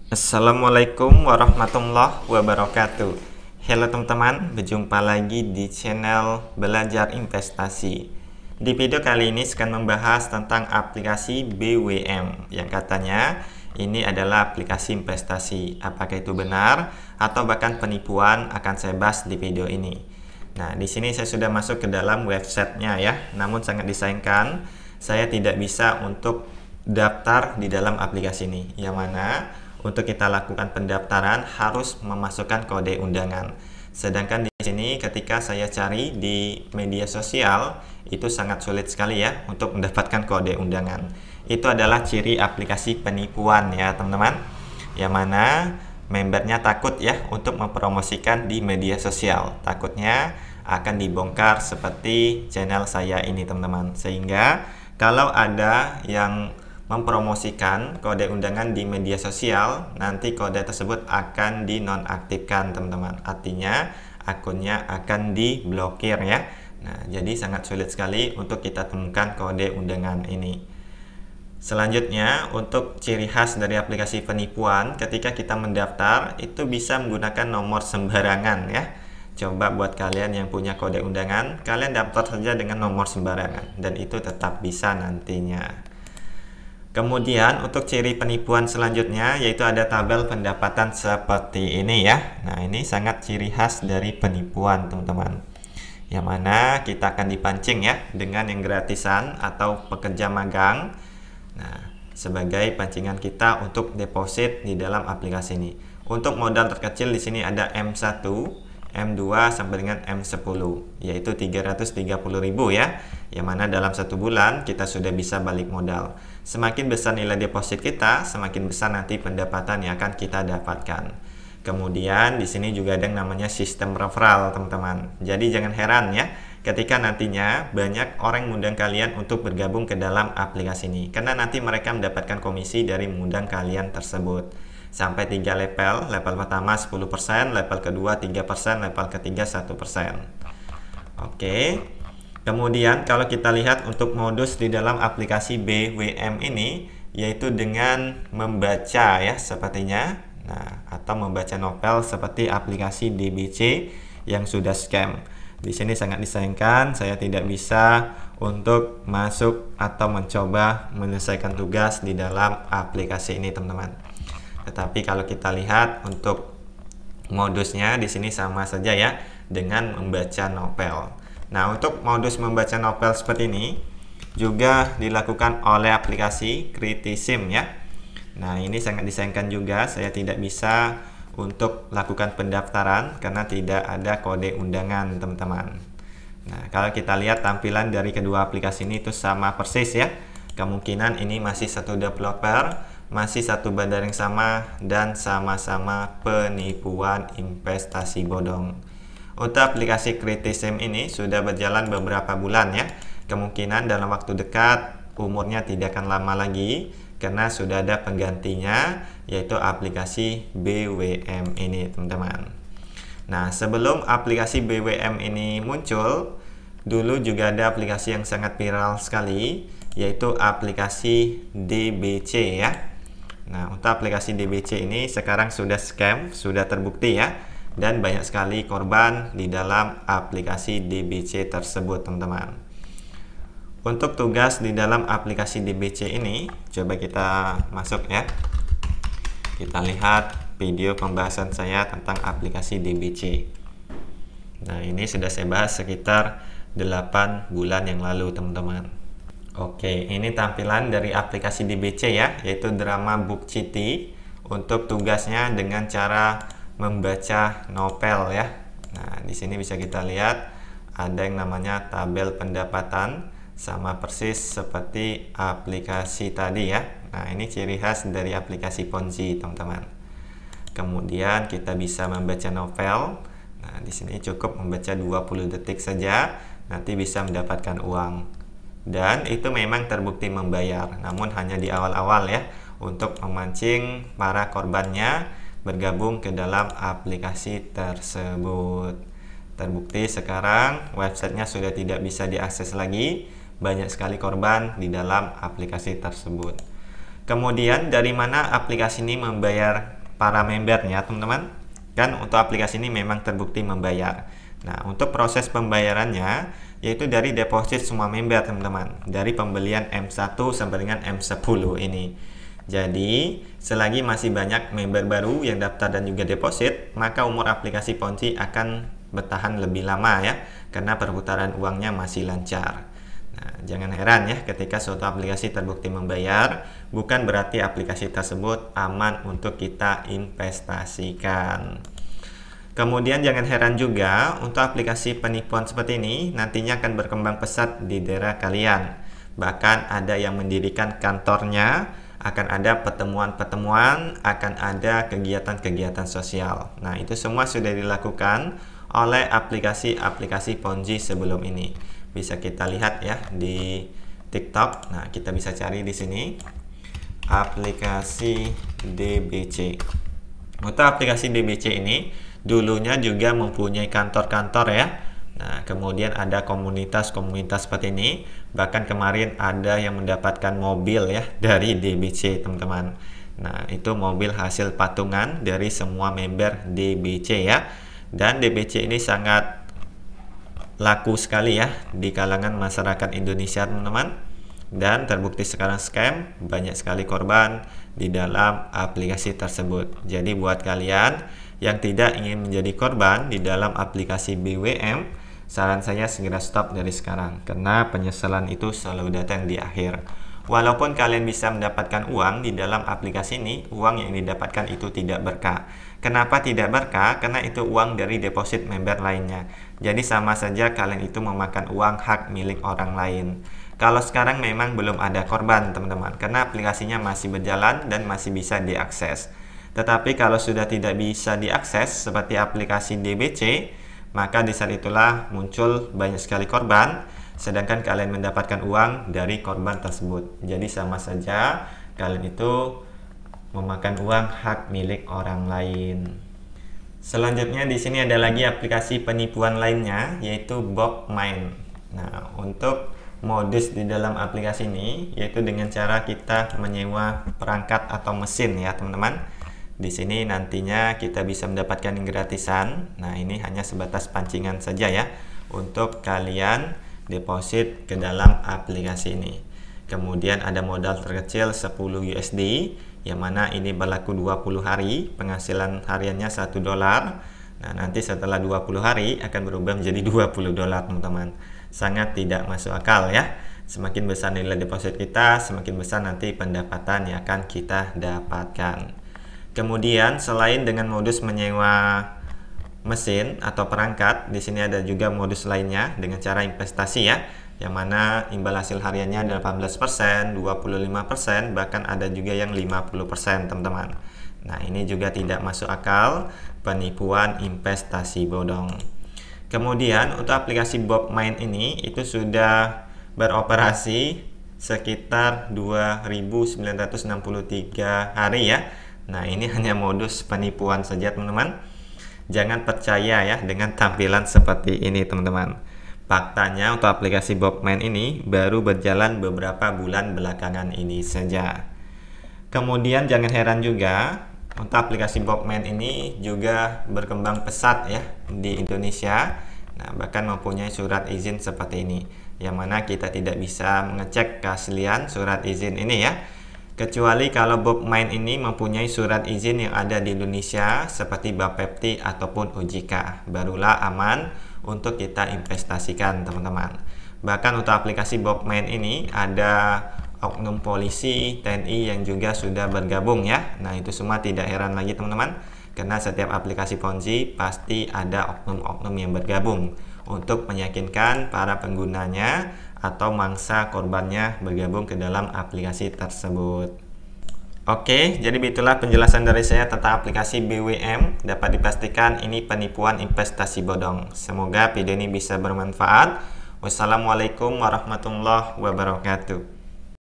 Assalamualaikum warahmatullahi wabarakatuh. Halo teman-teman, berjumpa lagi di channel Belajar Investasi. Di video kali ini saya akan membahas tentang aplikasi BWM yang katanya ini adalah aplikasi investasi. Apakah itu benar atau bahkan penipuan akan saya bahas di video ini. Nah, di sini saya sudah masuk ke dalam websitenya ya. Namun sangat disayangkan saya tidak bisa untuk daftar di dalam aplikasi ini. Yang mana untuk kita lakukan pendaftaran harus memasukkan kode undangan. Sedangkan di sini ketika saya cari di media sosial itu sangat sulit sekali ya untuk mendapatkan kode undangan. Itu adalah ciri aplikasi penipuan ya teman-teman. Yang mana membernya takut ya untuk mempromosikan di media sosial. Takutnya akan dibongkar seperti channel saya ini teman-teman. Sehingga kalau ada yang mempromosikan kode undangan di media sosial, nanti kode tersebut akan dinonaktifkan teman-teman. Artinya akunnya akan diblokir ya. Nah, jadi sangat sulit sekali untuk kita temukan kode undangan ini. Selanjutnya, untuk ciri khas dari aplikasi penipuan, ketika kita mendaftar itu bisa menggunakan nomor sembarangan ya. Coba buat kalian yang punya kode undangan, kalian daftar saja dengan nomor sembarangan dan itu tetap bisa nantinya. Kemudian untuk ciri penipuan selanjutnya yaitu ada tabel pendapatan seperti ini ya. Nah, ini sangat ciri khas dari penipuan teman-teman. Yang mana kita akan dipancing ya dengan yang gratisan atau pekerja magang. Nah, sebagai pancingan kita untuk deposit di dalam aplikasi ini. Untuk modal terkecil di sini ada M1, M2 sampai dengan M10 yaitu 330.000 ya. Yang mana dalam 1 bulan kita sudah bisa balik modal. Semakin besar nilai deposit kita, semakin besar nanti pendapatan yang akan kita dapatkan. Kemudian di sini juga ada yang namanya sistem referral, teman-teman. Jadi jangan heran ya, ketika nantinya banyak orang mengundang kalian untuk bergabung ke dalam aplikasi ini. Karena nanti mereka mendapatkan komisi dari mengundang kalian tersebut. Sampai 3 level, level pertama 10%, level kedua 3%, level ketiga 1%. Oke. Kemudian kalau kita lihat untuk modus di dalam aplikasi BWM ini yaitu dengan membaca ya sepertinya. Nah, atau membaca novel seperti aplikasi DBC yang sudah scam. Di sini sangat disayangkan saya tidak bisa untuk masuk atau mencoba menyelesaikan tugas di dalam aplikasi ini, teman-teman. Tetapi kalau kita lihat untuk modusnya di sini sama saja ya dengan membaca novel. Nah, untuk modus membaca novel seperti ini juga dilakukan oleh aplikasi Kritisim ya. Nah, ini sangat disayangkan juga saya tidak bisa untuk lakukan pendaftaran karena tidak ada kode undangan, teman-teman. Nah, kalau kita lihat tampilan dari kedua aplikasi ini itu sama persis ya. Kemungkinan ini masih satu developer, masih satu bandar yang sama dan sama-sama penipuan investasi bodong. Untuk aplikasi Kritisim ini sudah berjalan beberapa bulan ya. Kemungkinan dalam waktu dekat umurnya tidak akan lama lagi karena sudah ada penggantinya yaitu aplikasi BWM ini, teman-teman. Nah, sebelum aplikasi BWM ini muncul, dulu juga ada aplikasi yang sangat viral sekali yaitu aplikasi DBC ya. Nah, untuk aplikasi DBC ini sekarang sudah scam, sudah terbukti ya. Dan banyak sekali korban di dalam aplikasi DBC tersebut, teman-teman. Untuk tugas di dalam aplikasi DBC ini, coba kita masuk ya. Kita lihat video pembahasan saya tentang aplikasi DBC. Nah, ini sudah saya bahas sekitar 8 bulan yang lalu, teman-teman. Oke, ini tampilan dari aplikasi DBC ya, yaitu Drama Book City. Untuk tugasnya dengan cara membaca novel ya. Nah, di sini bisa kita lihat ada yang namanya tabel pendapatan sama persis seperti aplikasi tadi ya. Nah, ini ciri khas dari aplikasi Ponzi, teman-teman. Kemudian kita bisa membaca novel. Nah, di sini cukup membaca 20 detik saja, nanti bisa mendapatkan uang. Dan itu memang terbukti membayar, namun hanya di awal-awal ya untuk memancing para korbannya bergabung ke dalam aplikasi tersebut. Terbukti sekarang websitenya sudah tidak bisa diakses lagi, banyak sekali korban di dalam aplikasi tersebut. Kemudian dari mana aplikasi ini membayar para membernya, teman-teman. Kan untuk aplikasi ini memang terbukti membayar. Nah, untuk proses pembayarannya yaitu dari deposit semua member, teman-teman. Dari pembelian M1 sampai dengan M10 ini. Jadi, selagi masih banyak member baru yang daftar dan juga deposit, maka umur aplikasi Ponzi akan bertahan lebih lama ya, karena perputaran uangnya masih lancar. Nah, jangan heran ya ketika suatu aplikasi terbukti membayar, bukan berarti aplikasi tersebut aman untuk kita investasikan. Kemudian jangan heran juga untuk aplikasi penipuan seperti ini nantinya akan berkembang pesat di daerah kalian. Bahkan ada yang mendirikan kantornya, akan ada pertemuan-pertemuan, akan ada kegiatan-kegiatan sosial. Nah, itu semua sudah dilakukan oleh aplikasi-aplikasi Ponzi sebelum ini. Bisa kita lihat ya di TikTok. Nah, kita bisa cari di sini aplikasi DBC. Untuk aplikasi DBC ini dulunya juga mempunyai kantor-kantor ya. Nah, kemudian ada komunitas-komunitas seperti ini. Bahkan kemarin ada yang mendapatkan mobil ya dari DBC, teman-teman. Nah, itu mobil hasil patungan dari semua member DBC ya. Dan DBC ini sangat laku sekali ya di kalangan masyarakat Indonesia, teman-teman. Dan terbukti sekarang scam, banyak sekali korban di dalam aplikasi tersebut. Jadi buat kalian yang tidak ingin menjadi korban di dalam aplikasi BWM, saran saya segera stop dari sekarang, karena penyesalan itu selalu datang di akhir. Walaupun kalian bisa mendapatkan uang di dalam aplikasi ini, uang yang didapatkan itu tidak berkah. Kenapa tidak berkah? Karena itu uang dari deposit member lainnya. Jadi sama saja kalian itu memakan uang hak milik orang lain. Kalau sekarang memang belum ada korban, teman-teman, karena aplikasinya masih berjalan dan masih bisa diakses. Tetapi kalau sudah tidak bisa diakses seperti aplikasi DBC, maka di saat itulah muncul banyak sekali korban, sedangkan kalian mendapatkan uang dari korban tersebut. Jadi sama saja kalian itu memakan uang hak milik orang lain. Selanjutnya di sini ada lagi aplikasi penipuan lainnya, yaitu BobMine. Nah, untuk modus di dalam aplikasi ini yaitu dengan cara kita menyewa perangkat atau mesin ya, teman-teman. Di sini nantinya kita bisa mendapatkan yang gratisan. Nah, ini hanya sebatas pancingan saja ya untuk kalian deposit ke dalam aplikasi ini. Kemudian ada modal terkecil 10 USD, yang mana ini berlaku 20 hari, penghasilan hariannya $1. Nah, nanti setelah 20 hari akan berubah menjadi $20, teman-teman. Sangat tidak masuk akal ya. Semakin besar nilai deposit kita, semakin besar nanti pendapatan yang akan kita dapatkan. Kemudian selain dengan modus menyewa mesin atau perangkat, di sini ada juga modus lainnya dengan cara investasi ya, yang mana imbal hasil hariannya 18%, 25%, bahkan ada juga yang 50%, teman-teman. Nah, ini juga tidak masuk akal, penipuan investasi bodong. Kemudian untuk aplikasi BobMine ini itu sudah beroperasi sekitar 2.963 hari ya. Nah, ini hanya modus penipuan saja, teman-teman. Jangan percaya ya dengan tampilan seperti ini, teman-teman. Faktanya untuk aplikasi BobMine ini baru berjalan beberapa bulan belakangan ini saja. Kemudian jangan heran juga untuk aplikasi BobMine ini juga berkembang pesat ya di Indonesia. Nah, bahkan mempunyai surat izin seperti ini, yang mana kita tidak bisa mengecek keaslian surat izin ini ya. Kecuali kalau BobMine ini mempunyai surat izin yang ada di Indonesia seperti Bapepti ataupun OJK, barulah aman untuk kita investasikan, teman-teman. Bahkan untuk aplikasi BobMine ini ada oknum polisi, TNI yang juga sudah bergabung ya. Nah, itu semua tidak heran lagi, teman-teman, karena setiap aplikasi Ponzi pasti ada oknum-oknum yang bergabung untuk meyakinkan para penggunanya atau mangsa korbannya bergabung ke dalam aplikasi tersebut. Oke, jadi itulah penjelasan dari saya tentang aplikasi BWM. Dapat dipastikan ini penipuan investasi bodong. Semoga video ini bisa bermanfaat. Wassalamualaikum warahmatullahi wabarakatuh.